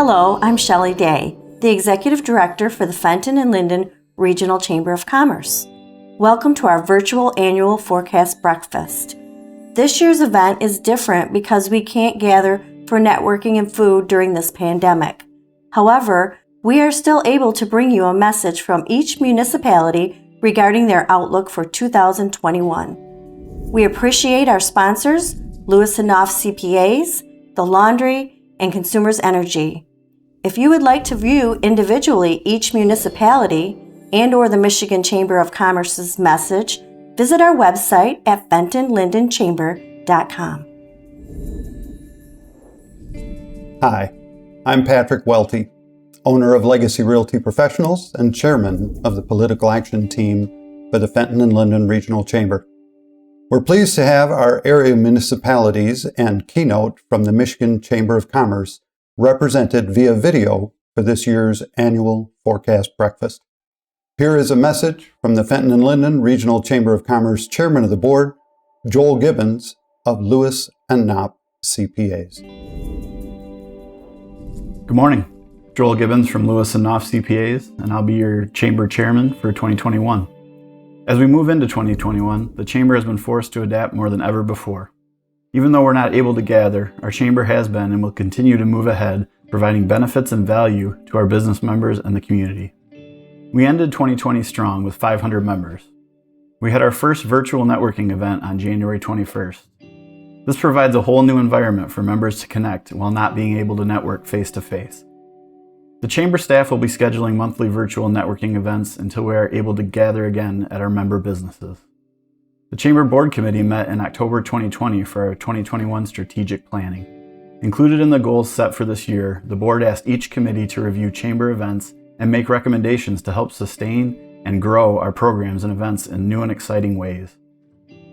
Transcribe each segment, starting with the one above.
Hello, I'm Shelley Day, the Executive Director for the Fenton and Linden Regional Chamber of Commerce. Welcome to our virtual annual forecast breakfast. This year's event is different because we can't gather for networking and food during this pandemic. However, we are still able to bring you a message from each municipality regarding their outlook for 2021. We appreciate our sponsors, Lewis & Knopf CPAs, The Laundry, and Consumers Energy. If you would like to view individually each municipality and/or the Michigan Chamber of Commerce's message, visit our website at fentonlindenchamber.com. Hi, I'm Patrick Welty, owner of Legacy Realty Professionals and chairman of the political action team for the Fenton and Linden Regional Chamber. We're pleased to have our area municipalities and keynote from the Michigan Chamber of Commerce represented via video for this year's annual forecast breakfast. Here is a message from the Fenton and Linden Regional Chamber of Commerce Chairman of the Board, Joel Gibbons of Lewis & Knopf CPAs. Good morning. Joel Gibbons from Lewis & Knopf CPAs, and I'll be your Chamber Chairman for 2021. As we move into 2021, the Chamber has been forced to adapt more than ever before. Even though we're not able to gather, our Chamber has been and will continue to move ahead, providing benefits and value to our business members and the community. We ended 2020 strong with 500 members. We had our first virtual networking event on January 21st. This provides a whole new environment for members to connect while not being able to network face-to-face. The Chamber staff will be scheduling monthly virtual networking events until we are able to gather again at our member businesses. The Chamber Board Committee met in October 2020 for our 2021 strategic planning. Included in the goals set for this year, the board asked each committee to review Chamber events and make recommendations to help sustain and grow our programs and events in new and exciting ways.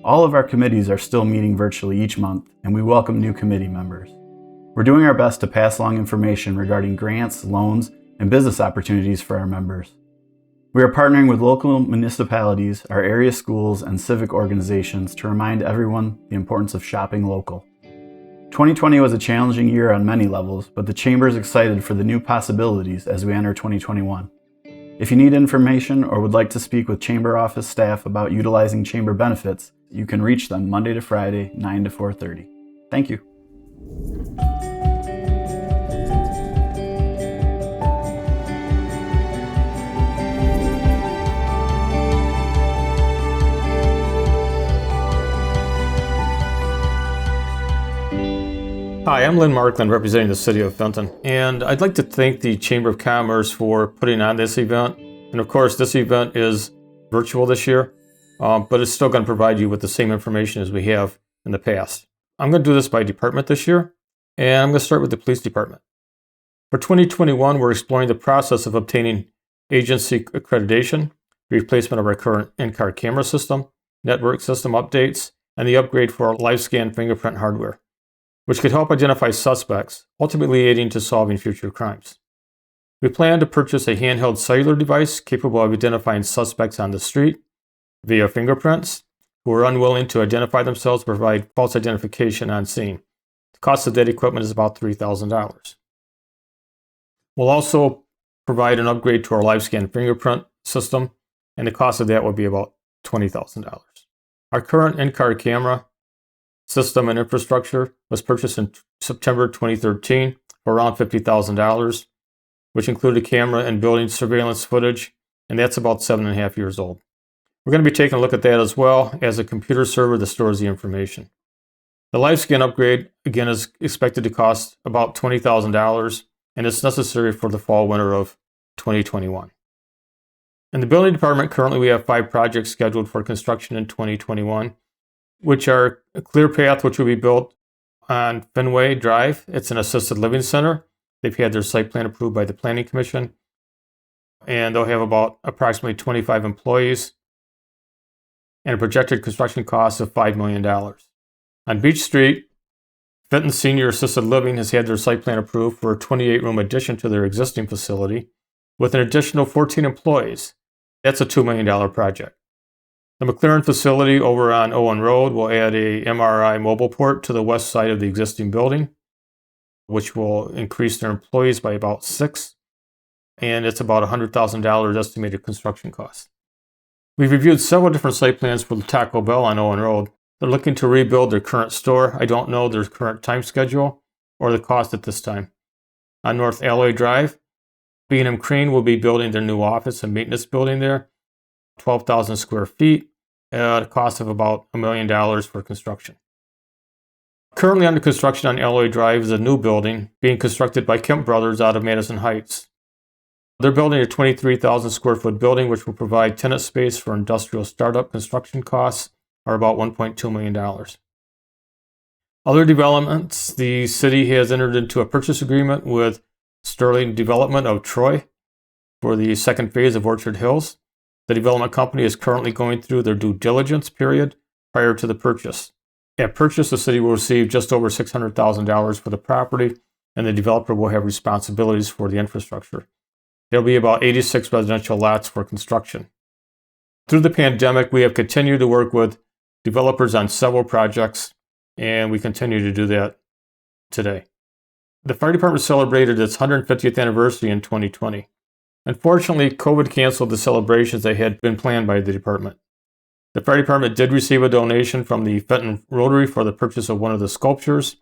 All of our committees are still meeting virtually each month, and we welcome new committee members. We're doing our best to pass along information regarding grants, loans, and business opportunities for our members. We are partnering with local municipalities, our area schools, and civic organizations to remind everyone the importance of shopping local. 2020 was a challenging year on many levels, but the Chamber is excited for the new possibilities as we enter 2021. If you need information or would like to speak with Chamber office staff about utilizing Chamber benefits, you can reach them Monday to Friday, 9 to 4:30. Thank you. Hi, I'm Lynn Markland representing the City of Fenton, and I'd like to thank the Chamber of Commerce for putting on this event. And of course, this event is virtual this year, but it's still going to provide you with the same information as we have in the past. I'm going to do this by department this year, and I'm going to start with the police department. For 2021, we're exploring the process of obtaining agency accreditation, replacement of our current in-car camera system, network system updates, and the upgrade for our live scan fingerprint hardware, which could help identify suspects, ultimately aiding to solving future crimes. We plan to purchase a handheld cellular device capable of identifying suspects on the street via fingerprints who are unwilling to identify themselves, provide false identification on scene. The cost of that equipment is about $3,000. We'll also provide an upgrade to our live scan fingerprint system, and the cost of that will be about $20,000. Our current in-car camera system and infrastructure was purchased in September 2013 for around $50,000, which included camera and building surveillance footage, and that's about 7.5 years old. We're going to be taking a look at that as well as a computer server that stores the information. The live scan upgrade, again, is expected to cost about $20,000, and it's necessary for the fall/winter of 2021. In the building department, currently we have 5 projects scheduled for construction in 2021, which are a Clear Path, which will be built on Fenway Drive. It's an assisted living center. They've had their site plan approved by the Planning Commission, and they'll have about approximately 25 employees and a projected construction cost of $5 million. On Beach Street, Fenton Senior Assisted Living has had their site plan approved for a 28-room addition to their existing facility with an additional 14 employees. That's a $2 million project. The McLaren facility over on Owen Road will add a MRI mobile port to the west side of the existing building. which will increase their employees by about 6, and it's about $100,000 estimated construction cost. We've reviewed several different site plans for the Taco Bell on Owen Road. They're looking to rebuild their current store. I don't know their current time schedule or the cost at this time. On North Alloy Drive, B&M Crane will be building their new office and maintenance building there, 12,000 square feet, at a cost of about $1 million for construction. Currently under construction on Alloy Drive is a new building being constructed by Kemp Brothers out of Madison Heights. They're building a 23,000 square foot building which will provide tenant space for industrial startup. Construction costs are about $1.2 million. Other developments, the city has entered into a purchase agreement with Sterling Development of Troy for the second phase of Orchard Hills. The development company is currently going through their due diligence period prior to the purchase. At purchase, the city will receive just over $600,000 for the property, and the developer will have responsibilities for the infrastructure. There will be about 86 residential lots for construction. Through the pandemic, we have continued to work with developers on several projects, and we continue to do that today. The fire department celebrated its 150th anniversary in 2020. Unfortunately, COVID canceled the celebrations that had been planned by the department. The fire department did receive a donation from the Fenton Rotary for the purchase of one of the sculptures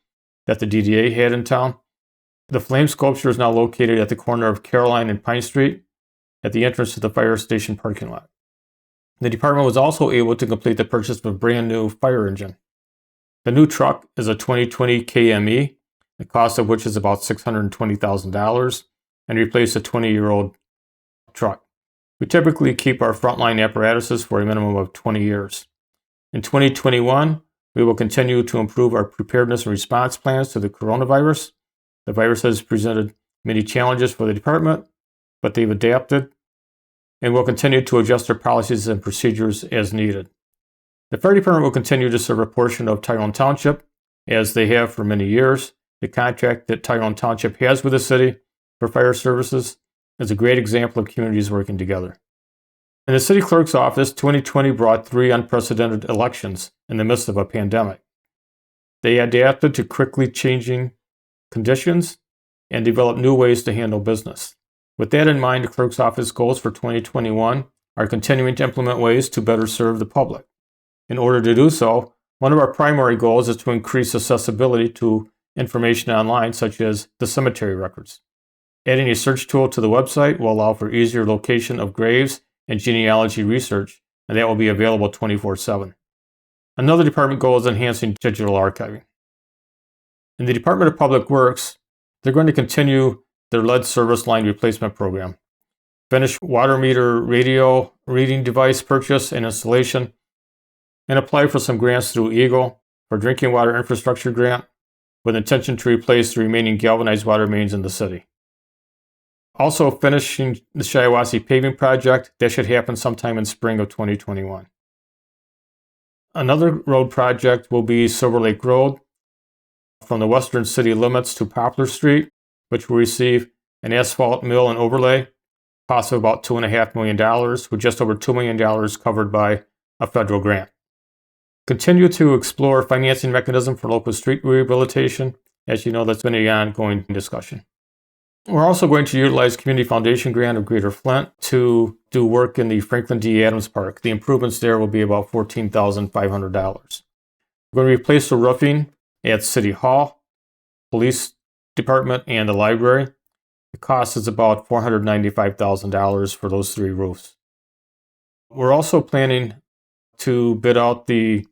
that the DDA had in town. The flame sculpture is now located at the corner of Caroline and Pine Street at the entrance to the fire station parking lot. The department was also able to complete the purchase of a brand new fire engine. The new truck is a 2020 KME, the cost of which is about $620,000, and replace a 20-year-old truck. We typically keep our frontline apparatuses for a minimum of 20 years. In 2021, we will continue to improve our preparedness and response plans to the coronavirus. The virus has presented many challenges for the department, but they've adapted and will continue to adjust their policies and procedures as needed. The fire department will continue to serve a portion of Tyrone Township, as they have for many years. The contract that Tyrone Township has with the city for fire services is a great example of communities working together. In the city clerk's office, 2020 brought 3 unprecedented elections in the midst of a pandemic. They adapted to quickly changing conditions and developed new ways to handle business. With that in mind, the clerk's office goals for 2021 are continuing to implement ways to better serve the public. In order to do so, one of our primary goals is to increase accessibility to information online, such as the cemetery records. Adding a search tool to the website will allow for easier location of graves and genealogy research, and that will be available 24/7. Another department goal is enhancing digital archiving. In the Department of Public Works, they're going to continue their lead service line replacement program, finish water meter radio reading device purchase and installation, and apply for some grants through EAGLE for drinking water infrastructure grant with intention to replace the remaining galvanized water mains in the city. Also finishing the Shiawassee paving project, that should happen sometime in spring of 2021. Another road project will be Silver Lake Road from the western city limits to Poplar Street, which will receive an asphalt mill and overlay, cost of about $2.5 million, with just over $2 million covered by a federal grant. Continue to explore financing mechanism for local street rehabilitation. As you know, that's been an ongoing discussion. We're also going to utilize Community Foundation grant of Greater Flint to do work in the Franklin D. Adams Park. The improvements there will be about $14,500. We're going to replace the roofing at City Hall, Police Department, and the library. The cost is about $495,000 for those 3 roofs. We're also planning to bid out the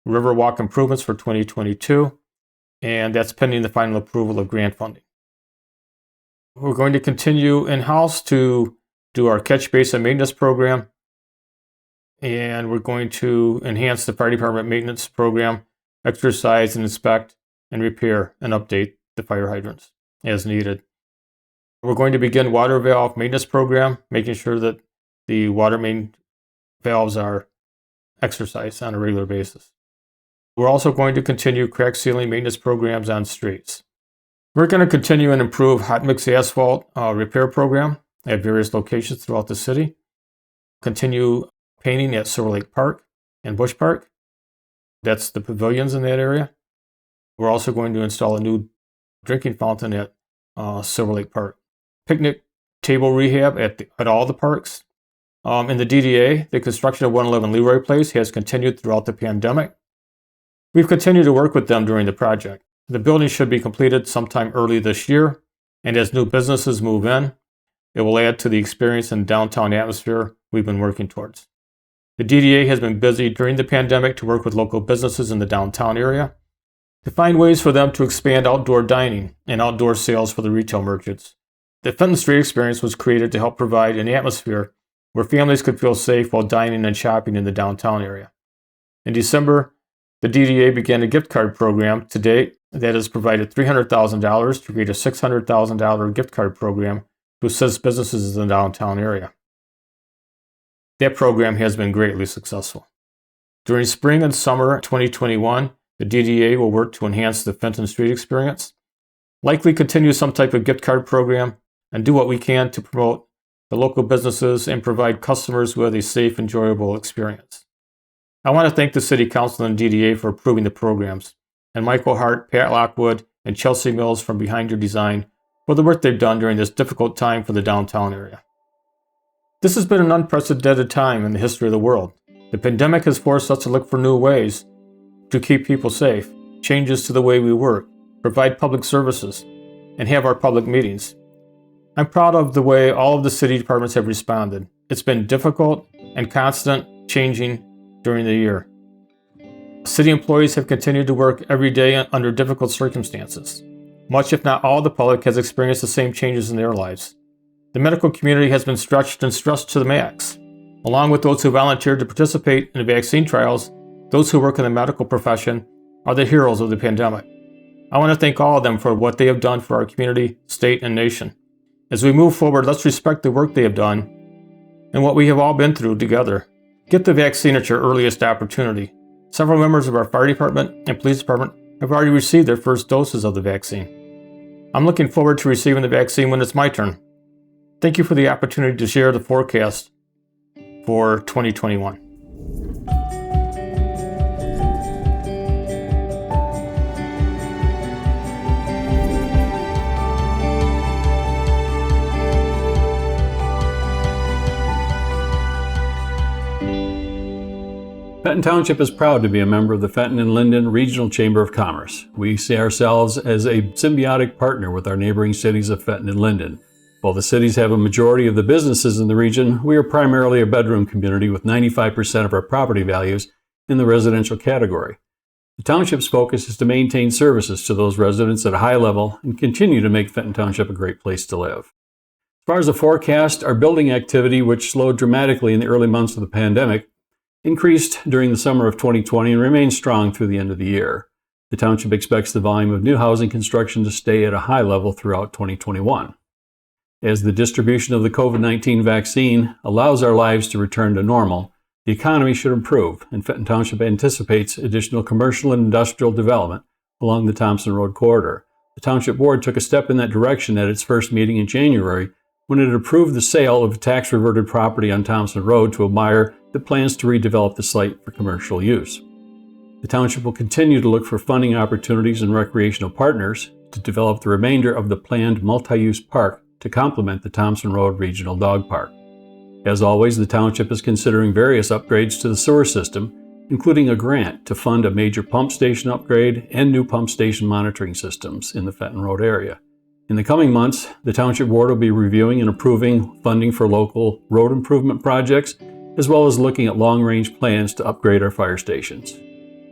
Riverwalk improvements for 2022, and that's pending the final approval of grant funding. We're going to continue in-house to do our catch basin maintenance program, and we're going to enhance the fire department maintenance program, exercise and inspect and repair and update the fire hydrants as needed. We're going to begin water valve maintenance program, making sure that the water main valves are exercised on a regular basis. We're also going to continue crack sealing maintenance programs on streets. We're going to continue and improve hot mix asphalt repair program at various locations throughout the city. Continue painting at Silver Lake Park and Bush Park. That's the pavilions in that area. We're also going to install a new drinking fountain at Silver Lake Park, picnic table rehab at all the parks. In the DDA, the construction of 111 Leroy Place has continued throughout the pandemic. We've continued to work with them during the project. The building should be completed sometime early this year, and as new businesses move in, it will add to the experience and downtown atmosphere we've been working towards. The DDA has been busy during the pandemic to work with local businesses in the downtown area to find ways for them to expand outdoor dining and outdoor sales for the retail merchants. The Fenton Street experience was created to help provide an atmosphere where families could feel safe while dining and shopping in the downtown area. In December, the DDA began a gift card program to date that has provided $300,000 to create a $600,000 gift card program to assist businesses in the downtown area. That program has been greatly successful. During spring and summer 2021, the DDA will work to enhance the Fenton Street experience, likely continue some type of gift card program, and do what we can to promote the local businesses and provide customers with a safe, enjoyable experience. I want to thank the City Council and DDA for approving the programs, and Michael Hart, Pat Lockwood, and Chelsea Mills from Behind Your Design for the work they've done during this difficult time for the downtown area. This has been an unprecedented time in the history of the world. The pandemic has forced us to look for new ways to keep people safe, changes to the way we work, provide public services, and have our public meetings. I'm proud of the way all of the city departments have responded. It's been difficult and constant changing during the year. City employees have continued to work every day under difficult circumstances. Much, if not all, of the public has experienced the same changes in their lives. The medical community has been stretched and stressed to the max. Along with those who volunteered to participate in the vaccine trials, those who work in the medical profession are the heroes of the pandemic. I want to thank all of them for what they have done for our community, state, and nation. As we move forward, let's respect the work they have done and what we have all been through together. Get the vaccine at your earliest opportunity. Several members of our fire department and police department have already received their first doses of the vaccine. I'm looking forward to receiving the vaccine when it's my turn. Thank you for the opportunity to share the forecast for 2021. Fenton Township is proud to be a member of the Fenton and Linden Regional Chamber of Commerce. We see ourselves as a symbiotic partner with our neighboring cities of Fenton and Linden. While the cities have a majority of the businesses in the region, we are primarily a bedroom community with 95% of our property values in the residential category. The township's focus is to maintain services to those residents at a high level and continue to make Fenton Township a great place to live. As far as the forecast, our building activity, which slowed dramatically in the early months of the pandemic, increased during the summer of 2020 and remains strong through the end of the year. The township expects the volume of new housing construction to stay at a high level throughout 2021. As the distribution of the COVID-19 vaccine allows our lives to return to normal, the economy should improve, and Fenton Township anticipates additional commercial and industrial development along the Thompson Road corridor. The Township Board took a step in that direction at its first meeting in January when it approved the sale of tax-reverted property on Thompson Road to a buyer that plans to redevelop the site for commercial use. The Township will continue to look for funding opportunities and recreational partners to develop the remainder of the planned multi-use park to complement the Thompson Road Regional Dog Park. As always, the Township is considering various upgrades to the sewer system, including a grant to fund a major pump station upgrade and new pump station monitoring systems in the Fenton Road area. In the coming months, the Township Board will be reviewing and approving funding for local road improvement projects, as well as looking at long-range plans to upgrade our fire stations.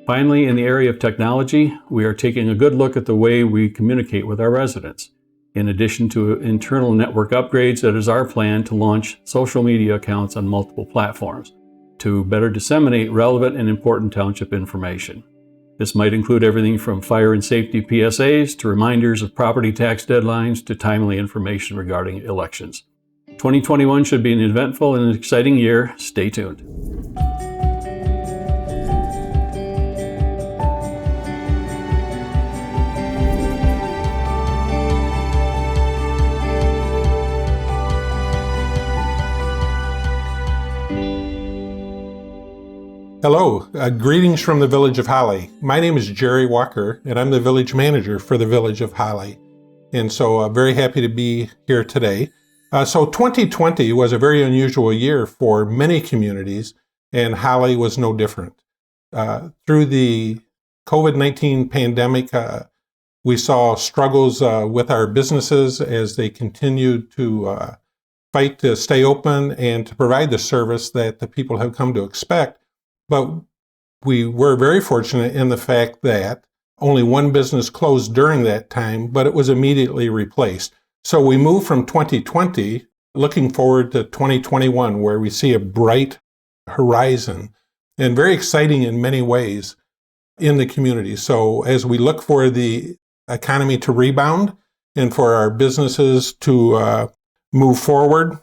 Finally, in the area of technology, we are taking a good look at the way we communicate with our residents. In addition to internal network upgrades, it is our plan to launch social media accounts on multiple platforms to better disseminate relevant and important township information. This might include everything from fire and safety PSAs to reminders of property tax deadlines to timely information regarding elections. 2021 should be an eventful and exciting year. Stay tuned. Hello, greetings from the Village of Holly. My name is Jerry Walker, and I'm the Village Manager for the Village of Holly. And so very happy to be here today. So 2020 was a very unusual year for many communities, and Holly was no different. Through the COVID-19 pandemic, we saw struggles with our businesses as they continued to fight to stay open and to provide the service that the people have come to expect. But we were very fortunate in the fact that only one business closed during that time, but it was immediately replaced. So we moved from 2020 looking forward to 2021, where we see a bright horizon and very exciting in many ways in the community. So as we look for the economy to rebound and for our businesses to move forward,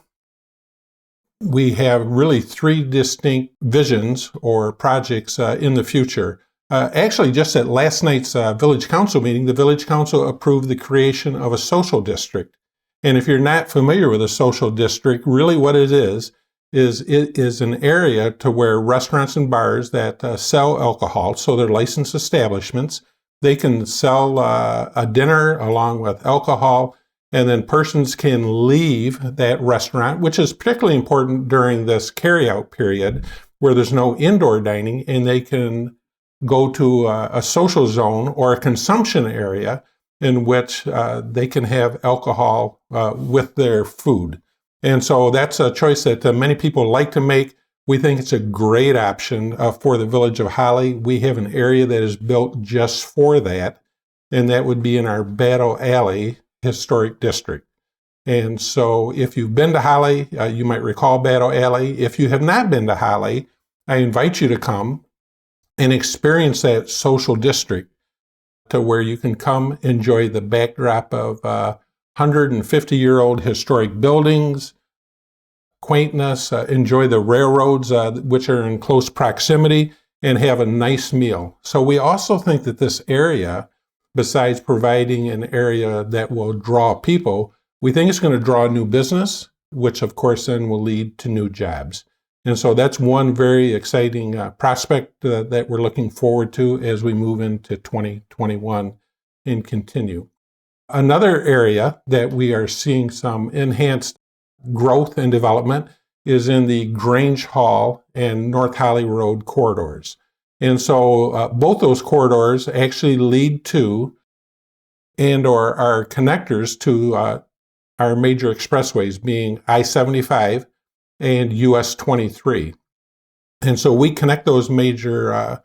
we have really three distinct visions or projects in the future. Actually, just at last night's Village Council meeting, the Village Council approved the creation of a social district. And if you're not familiar with a social district, really what it is it is an area to where restaurants and bars that sell alcohol, so they're licensed establishments, they can sell a dinner along with alcohol, and then persons can leave that restaurant, which is particularly important during this carryout period where there's no indoor dining, and they can go to a social zone or a consumption area in which they can have alcohol with their food. And so that's a choice that many people like to make. We think it's a great option for the Village of Holly. We have an area that is built just for that, and that would be in our Battle Alley Historic District. And so if you've been to Holly, you might recall Battle Alley. If you have not been to Holly, I invite you to come and experience that social district to where you can come enjoy the backdrop of 150-year-old historic buildings, quaintness, enjoy the railroads, which are in close proximity, and have a nice meal. So we also think that this area, besides providing an area that will draw people, we think it's going to draw new business, which of course then will lead to new jobs. And so that's one very exciting prospect that we're looking forward to as we move into 2021 and continue. Another area that we are seeing some enhanced growth and development is in the Grange Hall and North Holly Road corridors. And so both those corridors actually lead to and or are connectors to our major expressways, being I-75 and US 23. And so we connect those major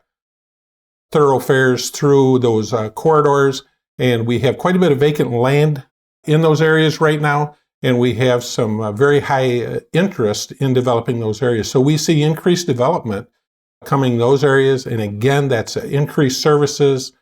thoroughfares through those corridors, and we have quite a bit of vacant land in those areas right now, and we have some very high interest in developing those areas. So we see increased development coming in those areas, and again, that's increased services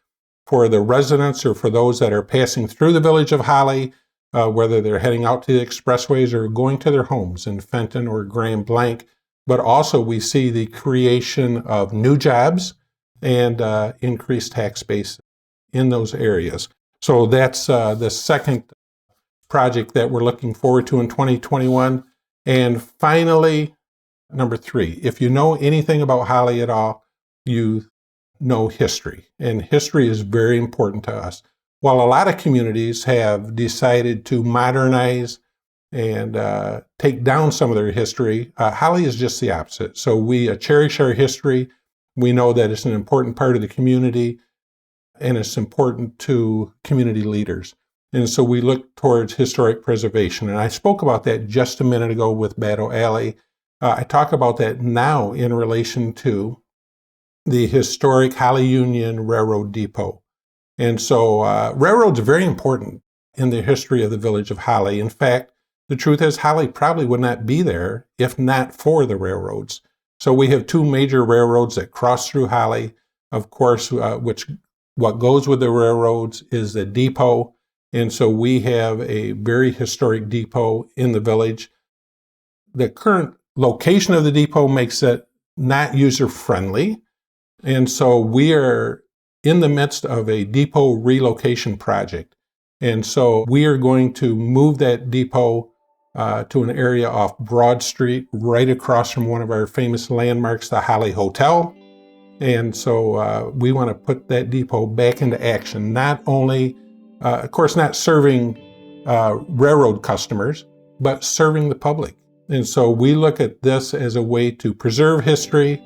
for the residents or for those that are passing through the Village of Holly, whether they're heading out to the expressways or going to their homes in Fenton or Grand Blanc. But also we see the creation of new jobs and increased tax base in those areas. So that's the second project that we're looking forward to in 2021. And finally, number 3, if you know anything about Holly at all, you know history. And history is very important to us. While a lot of communities have decided to modernize and take down some of their history, Holly is just the opposite. So we cherish our history. We know that it's an important part of the community, and it's important to community leaders. And so we look towards historic preservation. And I spoke about that just a minute ago with Battle Alley. I talk about that now in relation to the historic Holly Union Railroad Depot. And so railroads are very important in the history of the Village of Holly. In fact, the truth is Holly probably would not be there if not for the railroads. So we have 2 major railroads that cross through Holly. Of course, what goes with the railroads is the depot. And so we have a very historic depot in the village. The current location of the depot makes it not user-friendly. And so we are in the midst of a depot relocation project. And so we are going to move that depot to an area off Broad Street, right across from one of our famous landmarks, the Holly Hotel. And so we want to put that depot back into action, not only, of course, not serving railroad customers, but serving the public. And so we look at this as a way to preserve history,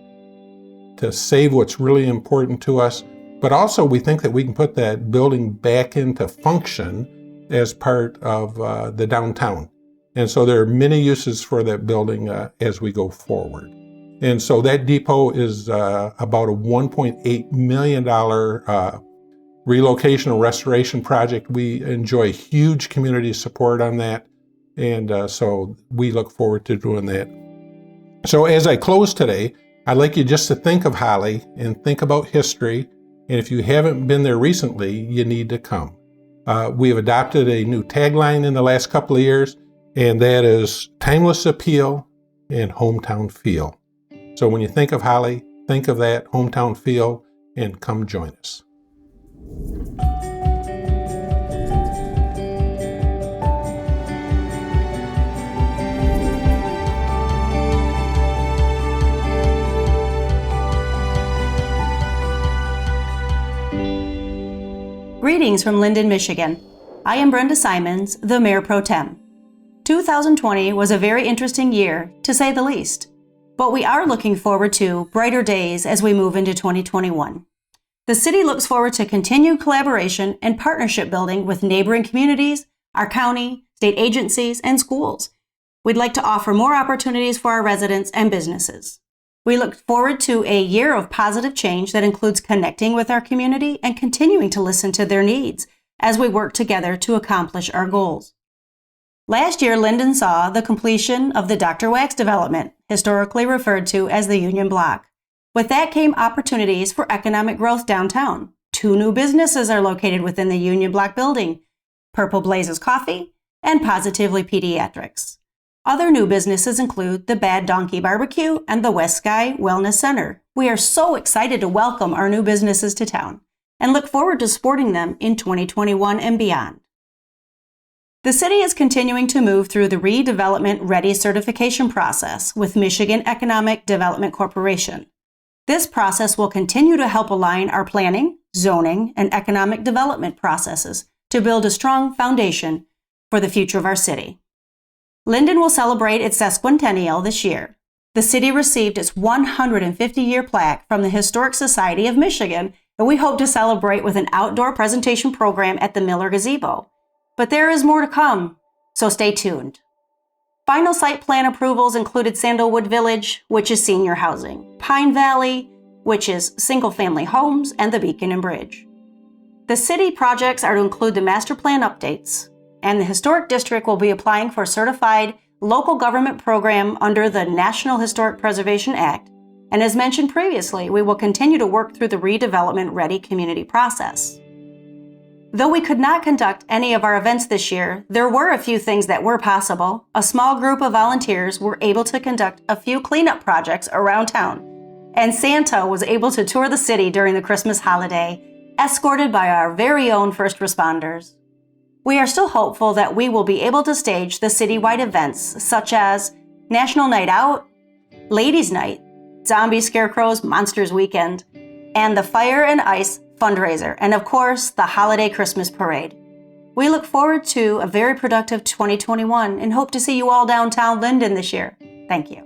to save what's really important to us, but also we think that we can put that building back into function as part of the downtown. And so there are many uses for that building as we go forward. And so that depot is about a $1.8 million relocation and restoration project. We enjoy huge community support on that. And so we look forward to doing that. So as I close today, I'd like you just to think of Holly and think about history. And if you haven't been there recently, you need to come. We have adopted a new tagline in the last couple of years, and that is timeless appeal and hometown feel. So when you think of Holly, think of that hometown feel and come join us. Greetings from Linden, Michigan. I am Brenda Simons, the Mayor Pro Tem. 2020 was a very interesting year, to say the least. But we are looking forward to brighter days as we move into 2021. The city looks forward to continued collaboration and partnership building with neighboring communities, our county, state agencies, and schools. We'd like to offer more opportunities for our residents and businesses. We look forward to a year of positive change that includes connecting with our community and continuing to listen to their needs as we work together to accomplish our goals. Last year, Linden saw the completion of the Dr. Wax development, historically referred to as the Union Block. With that came opportunities for economic growth downtown. 2 new businesses are located within the Union Block building, Purple Blazes Coffee and Positively Pediatrics. Other new businesses include the Bad Donkey Barbecue and the West Sky Wellness Center. We are so excited to welcome our new businesses to town and look forward to supporting them in 2021 and beyond. The city is continuing to move through the Redevelopment Ready certification process with Michigan Economic Development Corporation. This process will continue to help align our planning, zoning, and economic development processes to build a strong foundation for the future of our city. Linden will celebrate its sesquicentennial this year. The city received its 150-year plaque from the Historic Society of Michigan, and we hope to celebrate with an outdoor presentation program at the Miller Gazebo. But there is more to come, so stay tuned. Final site plan approvals included Sandalwood Village, which is senior housing, Pine Valley, which is single-family homes, and the Beacon and Bridge. The city projects are to include the master plan updates, and the Historic District will be applying for a certified local government program under the National Historic Preservation Act. And as mentioned previously, we will continue to work through the Redevelopment Ready community process. Though we could not conduct any of our events this year, there were a few things that were possible. A small group of volunteers were able to conduct a few cleanup projects around town, and Santa was able to tour the city during the Christmas holiday, escorted by our very own first responders. We are still hopeful that we will be able to stage the citywide events such as National Night Out, Ladies Night, Zombie Scarecrows Monsters Weekend, and the Fire and Ice fundraiser, and of course, the Holiday Christmas Parade. We look forward to a very productive 2021 and hope to see you all downtown Linden this year. Thank you.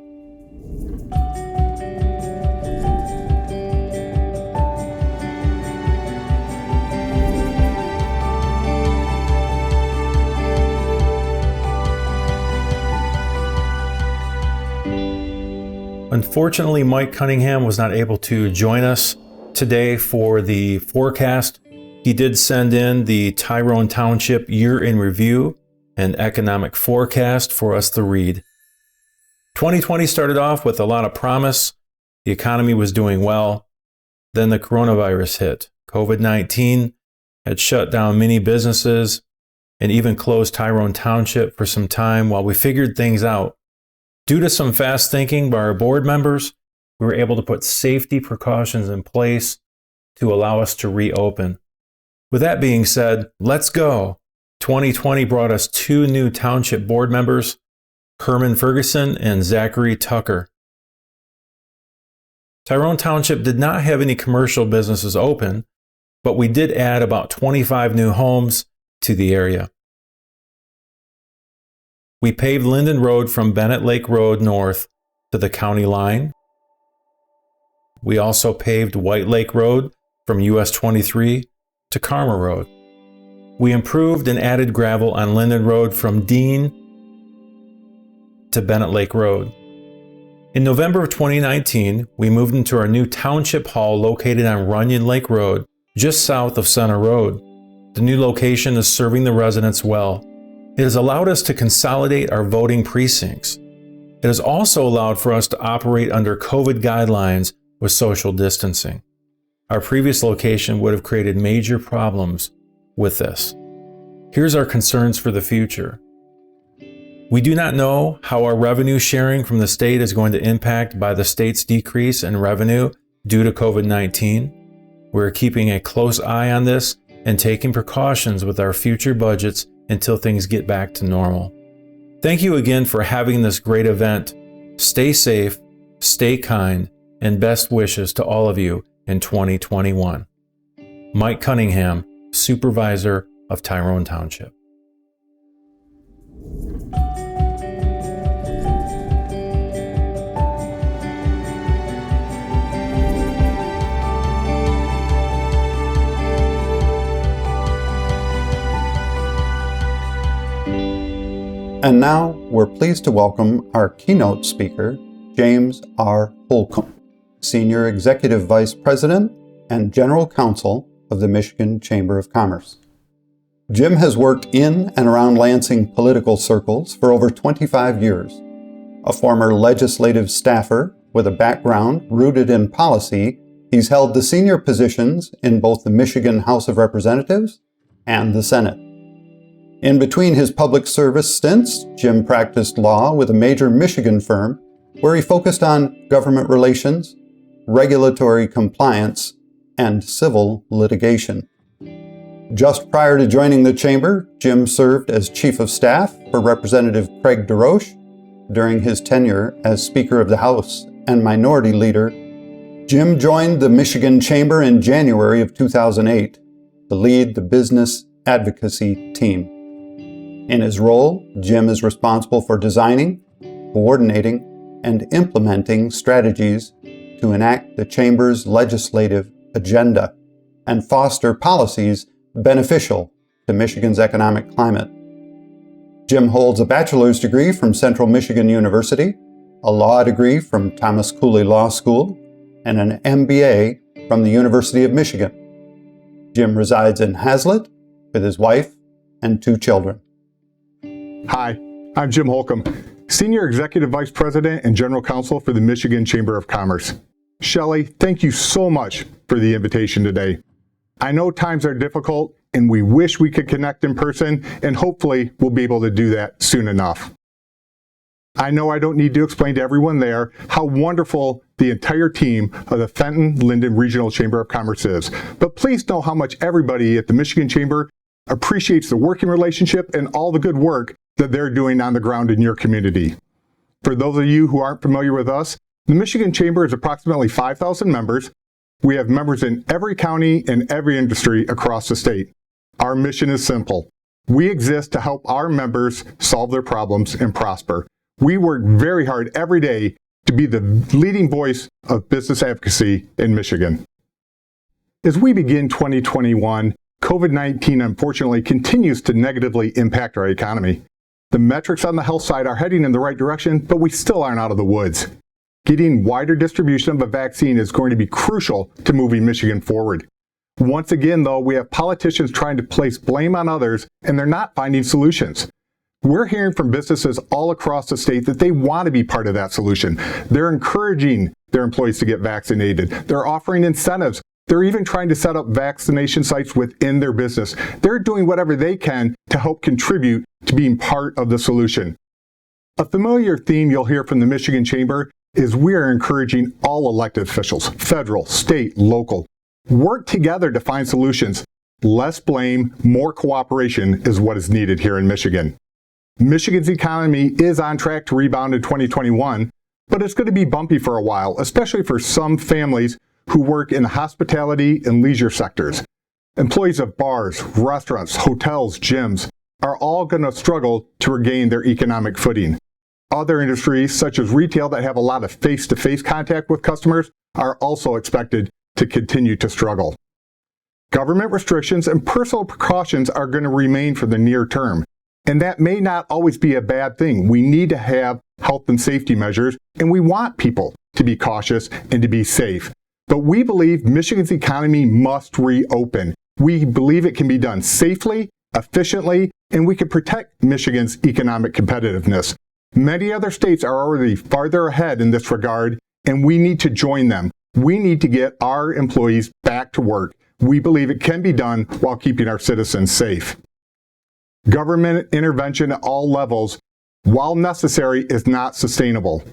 Unfortunately, Mike Cunningham was not able to join us today for the forecast. He did send in the Tyrone Township Year in Review and Economic Forecast for us to read. 2020 started off with a lot of promise. The economy was doing well. Then the coronavirus hit. COVID-19 had shut down many businesses and even closed Tyrone Township for some time while we figured things out. Due to some fast thinking by our board members, we were able to put safety precautions in place to allow us to reopen. With that being said, let's go. 2020 brought us 2 new township board members, Herman Ferguson and Zachary Tucker. Tyrone Township did not have any commercial businesses open, but we did add about 25 new homes to the area. We paved Linden Road from Bennett Lake Road north to the county line. We also paved White Lake Road from US 23 to Carmer Road. We improved and added gravel on Linden Road from Dean to Bennett Lake Road. In November of 2019, we moved into our new Township Hall located on Runyon Lake Road, just south of Center Road. The new location is serving the residents well. It has allowed us to consolidate our voting precincts. It has also allowed for us to operate under COVID guidelines with social distancing. Our previous location would have created major problems with this. Here's our concerns for the future. We do not know how our revenue sharing from the state is going to impact by the state's decrease in revenue due to COVID-19. We're keeping a close eye on this and taking precautions with our future budgets until things get back to normal. Thank you again for having this great event. Stay safe, stay kind, and best wishes to all of you in 2021. Mike Cunningham, Supervisor of Tyrone Township. And now we're pleased to welcome our keynote speaker, James R. Holcomb, Senior Executive Vice President and General Counsel of the Michigan Chamber of Commerce. Jim has worked in and around Lansing political circles for over 25 years. A former legislative staffer with a background rooted in policy, he's held the senior positions in both the Michigan House of Representatives and the Senate. In between his public service stints, Jim practiced law with a major Michigan firm where he focused on government relations, regulatory compliance, and civil litigation. Just prior to joining the chamber, Jim served as Chief of Staff for Representative Craig DeRoche during his tenure as Speaker of the House and Minority Leader. Jim joined the Michigan Chamber in January of 2008 to lead the business advocacy team. In his role, Jim is responsible for designing, coordinating, and implementing strategies to enact the Chamber's legislative agenda and foster policies beneficial to Michigan's economic climate. Jim holds a bachelor's degree from Central Michigan University, a law degree from Thomas Cooley Law School, and an MBA from the University of Michigan. Jim resides in Hazlet with his wife and 2 children. Hi, I'm Jim Holcomb, Senior Executive Vice President and General Counsel for the Michigan Chamber of Commerce. Shelley, thank you so much for the invitation today. I know times are difficult and we wish we could connect in person, and hopefully we'll be able to do that soon enough. I know I don't need to explain to everyone there how wonderful the entire team of the Fenton Linden Regional Chamber of Commerce is, but please know how much everybody at the Michigan Chamber appreciates the working relationship and all the good work that they're doing on the ground in your community. For those of you who aren't familiar with us, the Michigan Chamber is approximately 5,000 members. We have members in every county and every industry across the state. Our mission is simple. We exist to help our members solve their problems and prosper. We work very hard every day to be the leading voice of business advocacy in Michigan. As we begin 2021, COVID-19 unfortunately continues to negatively impact our economy. The metrics on the health side are heading in the right direction, but we still aren't out of the woods. Getting wider distribution of a vaccine is going to be crucial to moving Michigan forward. Once again, though, we have politicians trying to place blame on others, and they're not finding solutions. We're hearing from businesses all across the state that they want to be part of that solution. They're encouraging their employees to get vaccinated. They're offering incentives. They're even trying to set up vaccination sites within their business. They're doing whatever they can to help contribute to being part of the solution. A familiar theme you'll hear from the Michigan Chamber is we are encouraging all elected officials, federal, state, local, work together to find solutions. Less blame, more cooperation is what is needed here in Michigan. Michigan's economy is on track to rebound in 2021, but it's going to be bumpy for a while, especially for some families who work in the hospitality and leisure sectors. Employees of bars, restaurants, hotels, gyms are all going to struggle to regain their economic footing. Other industries, such as retail that have a lot of face-to-face contact with customers, are also expected to continue to struggle. Government restrictions and personal precautions are going to remain for the near term, and that may not always be a bad thing. We need to have health and safety measures, and we want people to be cautious and to be safe. But we believe Michigan's economy must reopen. We believe it can be done safely, efficiently, and we can protect Michigan's economic competitiveness. Many other states are already farther ahead in this regard, and we need to join them. We need to get our employees back to work. We believe it can be done while keeping our citizens safe. Government intervention at all levels, while necessary, is not sustainable.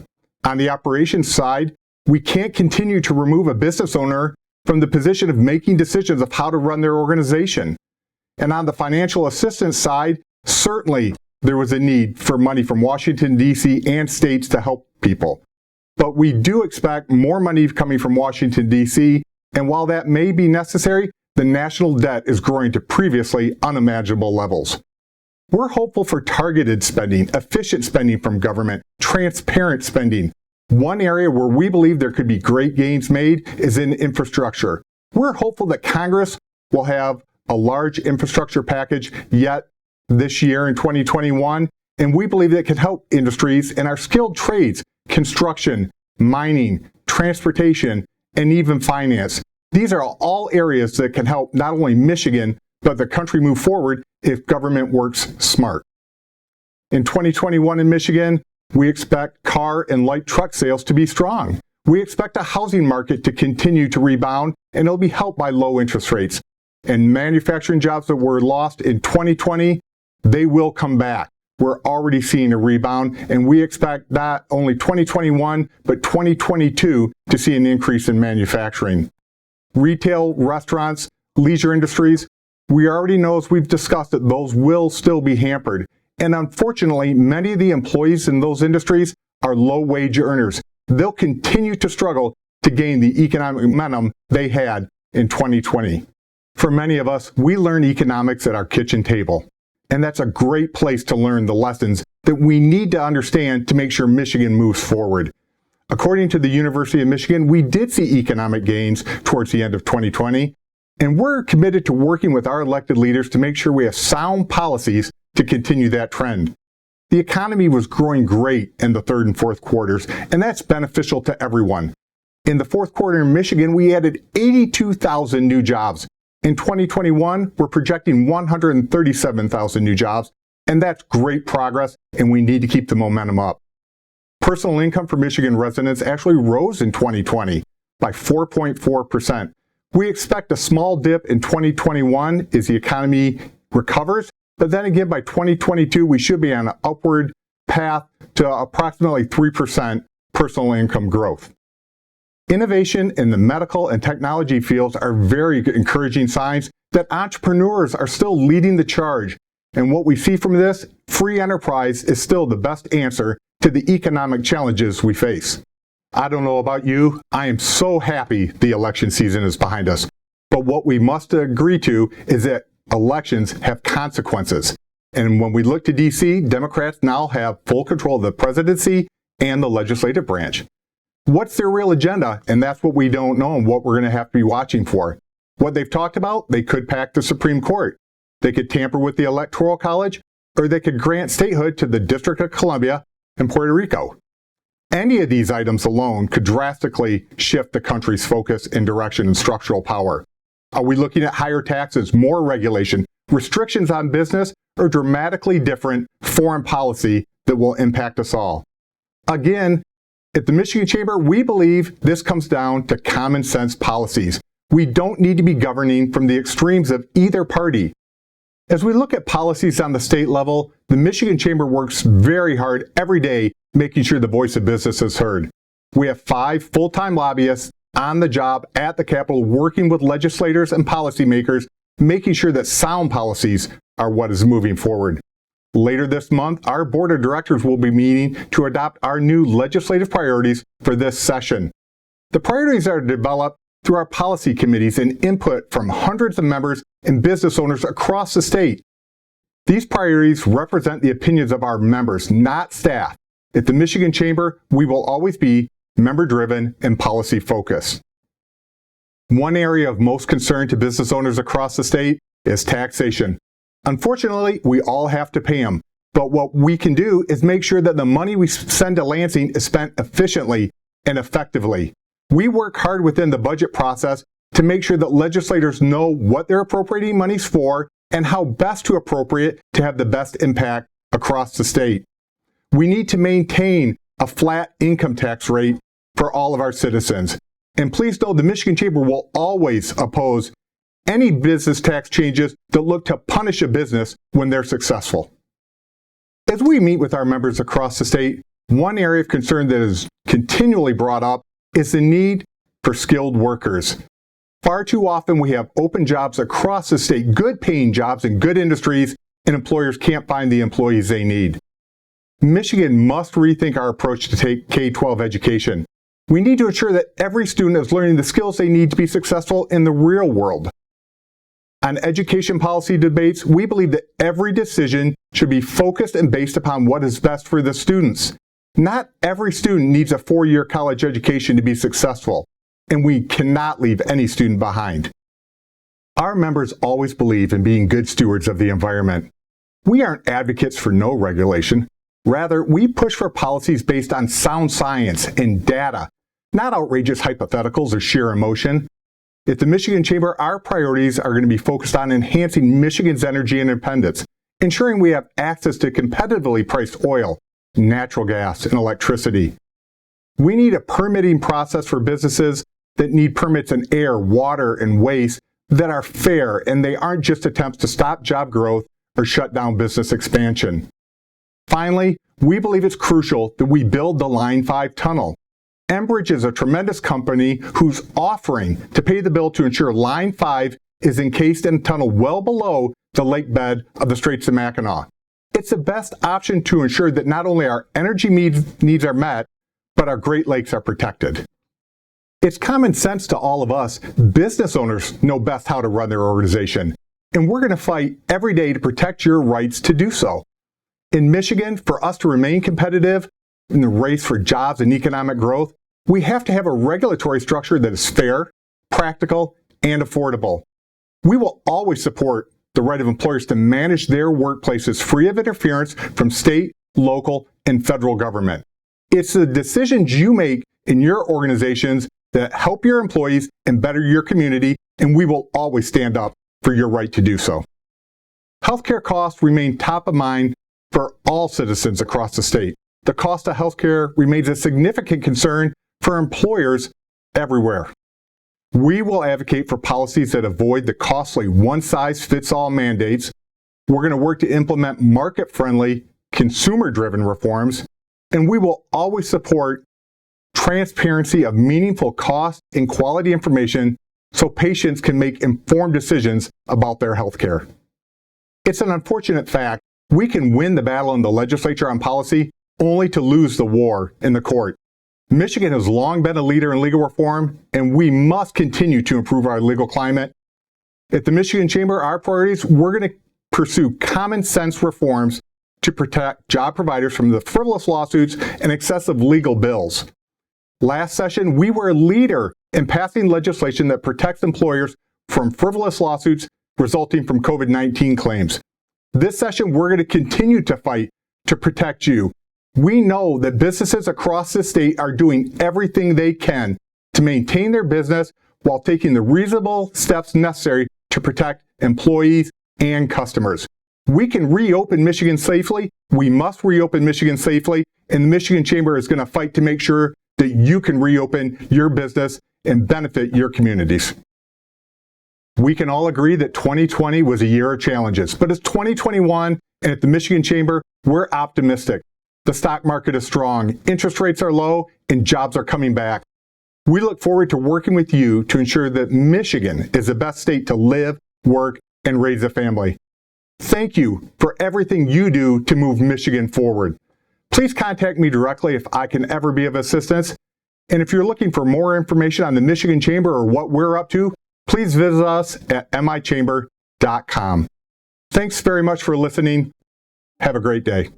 On the operations side, we can't continue to remove a business owner from the position of making decisions of how to run their organization. And on the financial assistance side, certainly there was a need for money from Washington, D.C. and states to help people. But we do expect more money coming from Washington, D.C., and while that may be necessary, the national debt is growing to previously unimaginable levels. We're hopeful for targeted spending, efficient spending from government, transparent spending. One area where we believe there could be great gains made is in infrastructure. We're hopeful that Congress will have a large infrastructure package yet this year in 2021, and we believe that can help industries in our skilled trades, construction, mining, transportation, and even finance. These are all areas that can help not only Michigan, but the country move forward if government works smart. In 2021 in Michigan, we expect car and light truck sales to be strong. We expect a housing market to continue to rebound, and it'll be helped by low interest rates. And manufacturing jobs that were lost in 2020, they will come back. We're already seeing a rebound, and we expect not only 2021, but 2022 to see an increase in manufacturing. Retail, restaurants, leisure industries, we already know, as we've discussed, that those will still be hampered. And unfortunately, many of the employees in those industries are low-wage earners. They'll continue to struggle to gain the economic momentum they had in 2020. For many of us, we learn economics at our kitchen table. And that's a great place to learn the lessons that we need to understand to make sure Michigan moves forward. According to the University of Michigan, we did see economic gains towards the end of 2020, and we're committed to working with our elected leaders to make sure we have sound policies to continue that trend. The economy was growing great in the third and fourth quarters, and that's beneficial to everyone. In the fourth quarter in Michigan, we added 82,000 new jobs. In 2021, we're projecting 137,000 new jobs, and that's great progress, and we need to keep the momentum up. Personal income for Michigan residents actually rose in 2020 by 4.4%. We expect a small dip in 2021 as the economy recovers, but then again by 2022, we should be on an upward path to approximately 3% personal income growth. Innovation in the medical and technology fields are very encouraging signs that entrepreneurs are still leading the charge. And what we see from this, free enterprise is still the best answer to the economic challenges we face. I don't know about you, I am so happy the election season is behind us. But what we must agree to is that elections have consequences. And when we look to D.C., Democrats now have full control of the presidency and the legislative branch. What's their real agenda? And that's what we don't know and what we're going to have to be watching for. What they've talked about, they could pack the Supreme Court. They could tamper with the Electoral College, or they could grant statehood to the District of Columbia and Puerto Rico. Any of these items alone could drastically shift the country's focus and direction and structural power. Are we looking at higher taxes, more regulation, restrictions on business, or dramatically different foreign policy that will impact us all? Again, at the Michigan Chamber, we believe this comes down to common sense policies. We don't need to be governing from the extremes of either party. As we look at policies on the state level, the Michigan Chamber works very hard every day making sure the voice of business is heard. We have 5 full-time lobbyists on the job at the Capitol working with legislators and policymakers, making sure that sound policies are what is moving forward. Later this month, our board of directors will be meeting to adopt our new legislative priorities for this session. The priorities are developed through our policy committees and input from hundreds of members and business owners across the state. These priorities represent the opinions of our members, not staff. At the Michigan Chamber, we will always be member-driven and policy-focused. One area of most concern to business owners across the state is taxation. Unfortunately, we all have to pay them, but what we can do is make sure that the money we send to Lansing is spent efficiently and effectively. We work hard within the budget process to make sure that legislators know what they're appropriating monies for and how best to appropriate to have the best impact across the state. We need to maintain a flat income tax rate for all of our citizens. And please know the Michigan Chamber will always oppose any business tax changes that look to punish a business when they're successful. As we meet with our members across the state, one area of concern that is continually brought up is the need for skilled workers. Far too often we have open jobs across the state, good paying jobs in good industries, and employers can't find the employees they need. Michigan must rethink our approach to K-12 education. We need to ensure that every student is learning the skills they need to be successful in the real world. On education policy debates, we believe that every decision should be focused and based upon what is best for the students. Not every student needs a 4-year college education to be successful, and we cannot leave any student behind. Our members always believe in being good stewards of the environment. We aren't advocates for no regulation. Rather, we push for policies based on sound science and data, not outrageous hypotheticals or sheer emotion. At the Michigan Chamber, our priorities are going to be focused on enhancing Michigan's energy independence, ensuring we have access to competitively priced oil, natural gas, and electricity. We need a permitting process for businesses that need permits in air, water, and waste that are fair, and they aren't just attempts to stop job growth or shut down business expansion. Finally, we believe it's crucial that we build the Line 5 tunnel. Enbridge is a tremendous company who's offering to pay the bill to ensure Line 5 is encased in a tunnel well below the lake bed of the Straits of Mackinac. It's the best option to ensure that not only our energy needs are met, but our Great Lakes are protected. It's common sense to all of us. Business owners know best how to run their organization, and we're going to fight every day to protect your rights to do so. In Michigan, for us to remain competitive in the race for jobs and economic growth, we have to have a regulatory structure that is fair, practical, and affordable. We will always support the right of employers to manage their workplaces free of interference from state, local, and federal government. It's the decisions you make in your organizations that help your employees and better your community, and we will always stand up for your right to do so. Healthcare costs remain top of mind for all citizens across the state. The cost of healthcare remains a significant concern for employers everywhere. We will advocate for policies that avoid the costly one-size-fits-all mandates. We're going to work to implement market-friendly, consumer-driven reforms, and we will always support transparency of meaningful cost and quality information so patients can make informed decisions about their health care. It's an unfortunate fact we can win the battle in the legislature on policy only to lose the war in the court. Michigan has long been a leader in legal reform, and we must continue to improve our legal climate. At the Michigan Chamber, our priorities, we're going to pursue common sense reforms to protect job providers from the frivolous lawsuits and excessive legal bills. Last session, we were a leader in passing legislation that protects employers from frivolous lawsuits resulting from COVID-19 claims. This session, we're going to continue to fight to protect you. We know that businesses across the state are doing everything they can to maintain their business while taking the reasonable steps necessary to protect employees and customers. We can reopen Michigan safely. We must reopen Michigan safely, and the Michigan Chamber is going to fight to make sure that you can reopen your business and benefit your communities. We can all agree that 2020 was a year of challenges, but it's 2021, and at the Michigan Chamber, we're optimistic. The stock market is strong, interest rates are low, and jobs are coming back. We look forward to working with you to ensure that Michigan is the best state to live, work, and raise a family. Thank you for everything you do to move Michigan forward. Please contact me directly if I can ever be of assistance. And if you're looking for more information on the Michigan Chamber or what we're up to, please visit us at michamber.com. Thanks very much for listening. Have a great day.